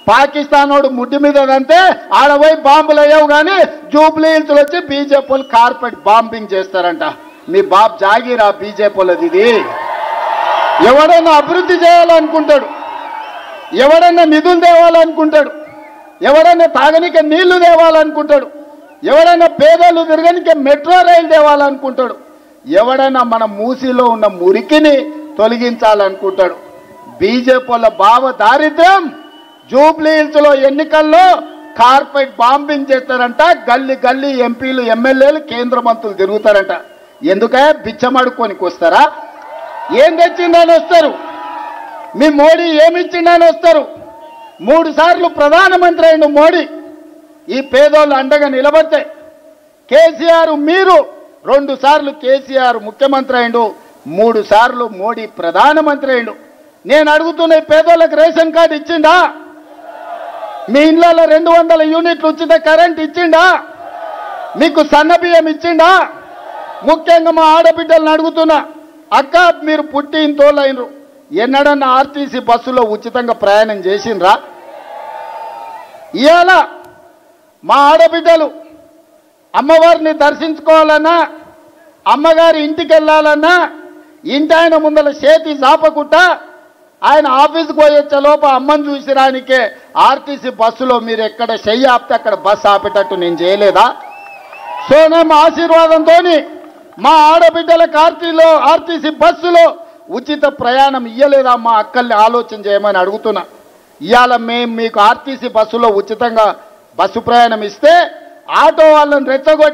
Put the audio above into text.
పాకిస్తాన్ వాడు ముడ్డి మీదంటే ఆడపోయి బాంబులు అయ్యావు కానీ జూబ్లీ హిల్స్లో వచ్చి బీజేపీ వాళ్ళు కార్పెట్ బాంబింగ్ చేస్తారంట. మీ బాబు జాగీరా బీజేపీ వాళ్ళది ఇది. ఎవడన్నా అభివృద్ధి చేయాలనుకుంటాడు, ఎవడన్నా నిధులు తేవాలనుకుంటాడు, ఎవడన్నా తాగనిక నీళ్లు తేవాలనుకుంటాడు, ఎవడన్నా పేదలు తిరగనిక మెట్రో రైలు తేవాలనుకుంటాడు, ఎవడన్నా మన మూసీలో ఉన్న మురికిని తొలగించాలనుకుంటాడు. బీజేపీ వాళ్ళ భావ దారిద్ర్యం జూబ్లీ హిల్స్లో ఎన్నికల్లో కార్పెట్ బాంబింగ్ చేస్తారంట. గల్లీ గల్లీ ఎంపీలు ఎమ్మెల్యేలు కేంద్ర మంత్రులు తిరుగుతారంట. ఎందుకే బిచ్చమడుకోనికి వస్తారా? ఏం తెచ్చిందని వస్తారు? మీ మోడీ ఏమిచ్చిండని వస్తారు? 3 సార్లు ప్రధానమంత్రి అయిండు మోడీ. ఈ పేదోళ్ళు అండగా నిలబడితే కేసీఆర్ మీరు 2 సార్లు కేసీఆర్ ముఖ్యమంత్రి అయిండు, 3 సార్లు మోడీ ప్రధానమంత్రి అయిండు. నేను అడుగుతున్న పేదోళ్ళకి రేషన్ కార్డు ఇచ్చిండా? మీ ఇళ్లలో 200 యూనిట్లు ఉచిత కరెంట్ ఇచ్చిండా? మీకు సన్నబియ్యం ఇచ్చిండా? ముఖ్యంగా మా ఆడబిడ్డలను అడుగుతున్నా, అక్క మీరు పుట్టి ఇంతోళ్ళైనరు, ఎన్నడన్నా ఆర్టీసీ బస్సులో ఉచితంగా ప్రయాణం చేసిండ్రా? ఇవాళ మా ఆడబిడ్డలు అమ్మవారిని దర్శించుకోవాలన్నా, అమ్మగారి ఇంటికి వెళ్ళాలన్నా ఇంటి ఆయన ముందల చేతి చాపకుండా ఆయన ఆఫీస్కి పోయొచ్చే లోప అమ్మని చూసిరానికే ఆర్టీసీ బస్సులో మీరు ఎక్కడ చెయ్యి ఆపితే అక్కడ బస్సు ఆపేటట్టు నేను చేయలేదా? సోనం ఆశీర్వాదంతో మా ఆడబిడ్డలకు ఆర్టీసీ బస్సులో ఉచిత ప్రయాణం ఇయ్యలేదా? మా అక్కల్ని ఆలోచన చేయమని అడుగుతున్నా. ఇవాళ మేము మీకు ఆర్టీసీ బస్సులో ఉచితంగా బస్సు ప్రయాణం ఇస్తే ఆటో వాళ్ళని రెచ్చగొట్టి